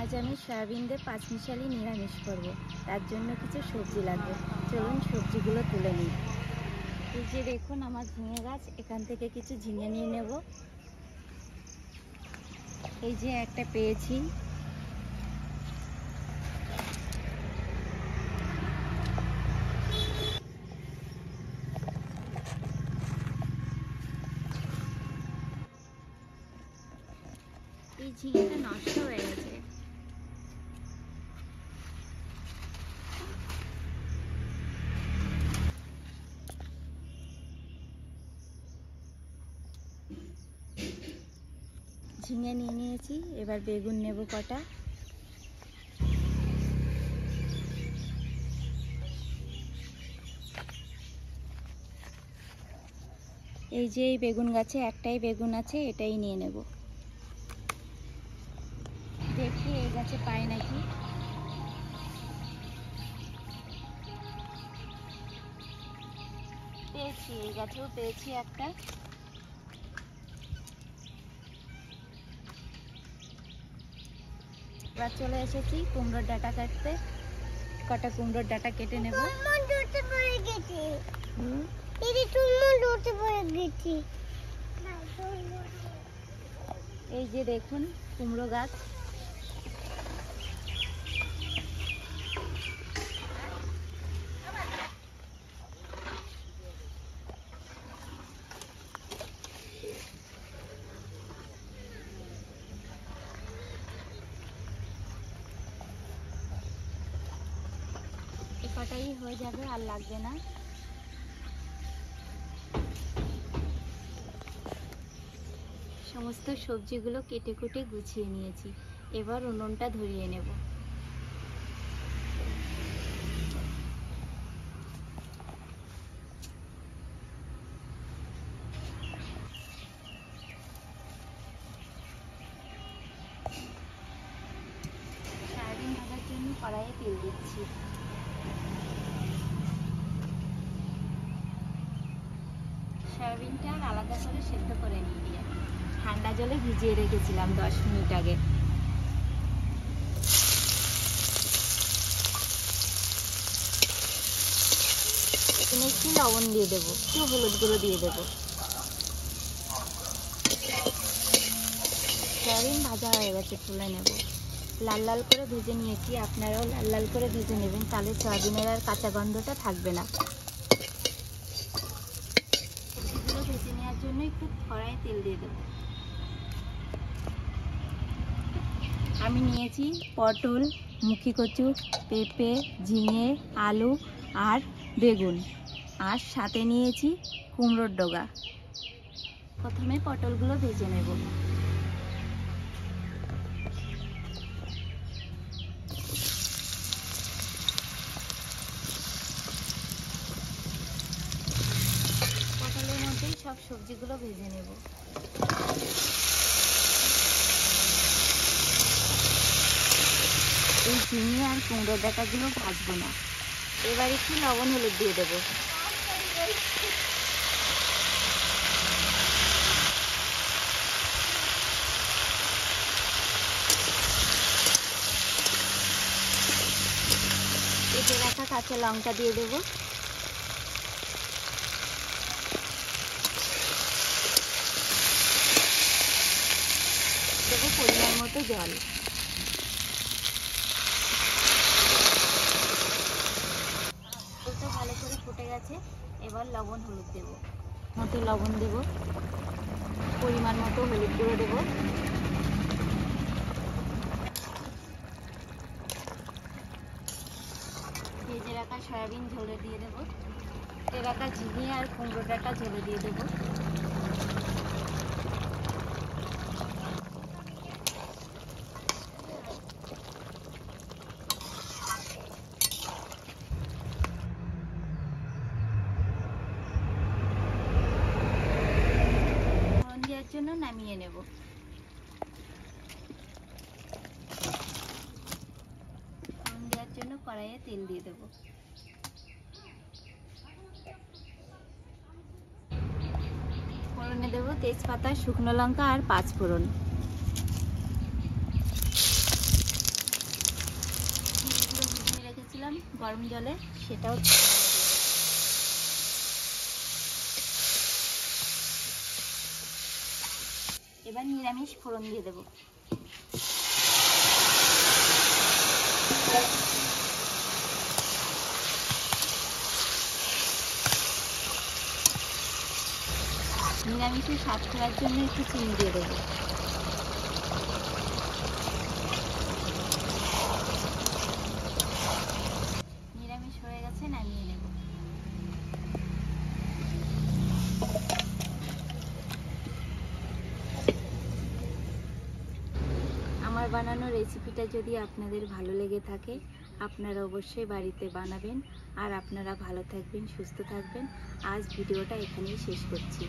আজ আমি সয়াবিন দিয়ে পাঁচমিশালি নিরামিষ করব। তার জন্য কিছু সবজি লাগবে, চলুন সবজিগুলো তুলে নিই। এই যে দেখুন আমার ঝিঙে গাছ, এখান থেকে কিছু ঝিঙে নিয়ে নেব। এই যে একটা পেয়েছি। এই ঝিঙেটা নষ্ট হয়ে গেছে। ঝিঙে নিয়ে নিয়েছি, এবার বেগুন নেব কটা। এই যে এই বেগুন গাছে একটাই বেগুন আছে, এটাই নিয়ে নেব। দেখি এই গাছে পাই নাকি। পেয়েছি, এই গাছেও পেয়েছি একটা। এবার চলে এসেছি কুমড়োর ডাঁটা কাটতে। কটা কুমড়োর ডাঁটা কেটে নেব। এই যে দেখুন কুমড়ো গাছ। কটাই হয়ে যাবে, আর লাগবে না। সমস্ত সবজিগুলো কেটে কুটে গুছিয়ে নিয়েছি, এবার উনুনটা ধরিয়ে নেব। সয়াবিন ভাজার জন্য কড়াইয়ে তেল দিচ্ছি। সয়াবিনটা আলাদা করে সেদ্ধ করে নিয়ে ঠান্ডা জলে ভিজিয়ে রেখেছিলাম 10 মিনিট আগে। একটু লবণ দিয়ে দেবো, একটু হলুদ গুঁড়ো দিয়ে দেবো। সয়াবিন ভাজা হয়ে গেছে, তুলে নেব। লাল লাল করে ভেজে নিয়েছি, আপনারাও লাল লাল করে ভেজে নেবেন, তাহলে সয়াবিনের আর কাঁচা গন্ধটা থাকবে না। সবজিগুলো ভেজে নেওয়ার জন্য একটু কড়াইয়ে তেল দিয়ে দেবো। আমি নিয়েছি পটল, মুখি কচু, পেঁপে, ঝিঙে, আলু আর বেগুন, আর সাথে নিয়েছি কুমড়োর ডগা। প্রথমে পটলগুলো ভেজে নেব। পটলের মধ্যেই সব সবজিগুলো ভেজে নেব। এই ঝিঙে আর কুমড়োর ডাঁটাগুলো ভাজবো না। এবার একটু লবণ হলুদ দিয়ে দেবো। কেটে রাখা কাঁচা লঙ্কা দিয়ে দেবো। দেবো পরিমাণ মতো জল। ভালো করে ফুটে গেছে, এবার লবণ হলুদ দেবো। মতো লবণ দেব, পরিমাণ মতো হলুদ গুঁড়ো দেবো। ভেজে রাখা সয়াবিন ঝোলে দিয়ে দেবো। ভেজে রাখা ঝিঙে আর কুমড়ো ডাঁটা ঝোলে দিয়ে দেবো। জন্য নামিয়ে নেব। ফোড়ন দেওয়ার জন্য কড়াইয়ে তেল দিয়ে দেব। ফোড়নে দেব তেজপাতা, শুকনো লঙ্কা আর 5 ফোড়ন। গরম জলে, সেটাও এবার নিরামিষ ফোড়ন দিয়ে দেবো। নিরামিষে স্বাদ করার জন্য একটু চিনি দিয়ে দেবো। নিরামিষ হয়ে গেছে, নামিয়ে নেব। আমার বানানো রেসিপিটা যদি আপনাদের ভালো লেগে থাকে, আপনারা অবশ্যই বাড়িতে বানাবেন। আর আপনারা ভালো থাকবেন, সুস্থ থাকবেন। আজ ভিডিওটা এখানেই শেষ করছি।